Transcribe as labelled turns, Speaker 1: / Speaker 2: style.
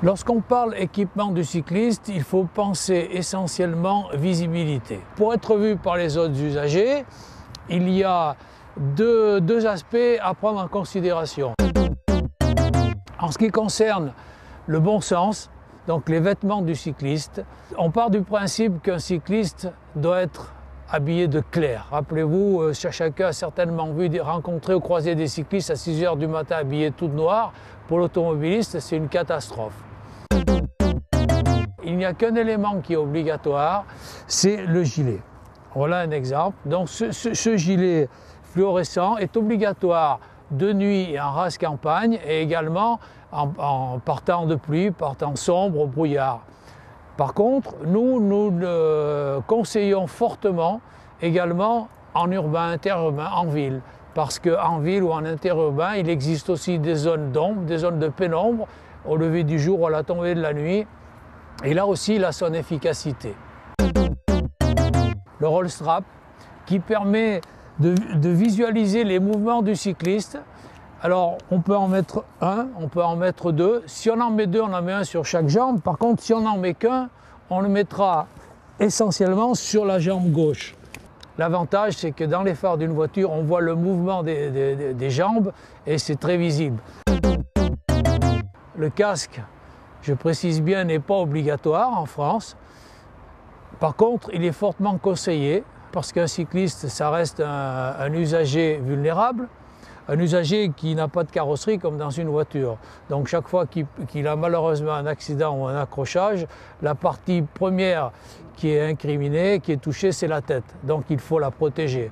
Speaker 1: Lorsqu'on parle équipement du cycliste, il faut penser essentiellement visibilité. Pour être vu par les autres usagers, il y a deux aspects à prendre en considération. En ce qui concerne le bon sens, donc les vêtements du cycliste, on part du principe qu'un cycliste doit être habillé de clair. Rappelez-vous, chacun a certainement rencontré ou croisé des cyclistes à 6 h du matin habillés tout de noir. Pour l'automobiliste, c'est une catastrophe. Il n'y a qu'un élément qui est obligatoire, c'est le gilet. Voilà un exemple. Donc ce gilet fluorescent est obligatoire de nuit et en race campagne et également en partant de pluie, partant sombre au brouillard. Par contre, nous le conseillons fortement également en urbain, interurbain, en ville. Parce qu'en ville ou en interurbain, il existe aussi des zones d'ombre, des zones de pénombre, au lever du jour ou à la tombée de la nuit. Et là aussi, il a son efficacité. Le roll strap qui permet de visualiser les mouvements du cycliste. Alors, on peut en mettre un, on peut en mettre deux. Si on en met deux, on en met un sur chaque jambe. Par contre, si on n'en met qu'un, on le mettra essentiellement sur la jambe gauche. L'avantage, c'est que dans les phares d'une voiture, on voit le mouvement des jambes et c'est très visible. Le casque, je précise bien, n'est pas obligatoire en France. Par contre, il est fortement conseillé parce qu'un cycliste, ça reste un usager vulnérable, un usager qui n'a pas de carrosserie comme dans une voiture. Donc chaque fois qu'il a malheureusement un accident ou un accrochage, la partie première qui est incriminée, qui est touchée, c'est la tête. Donc il faut la protéger.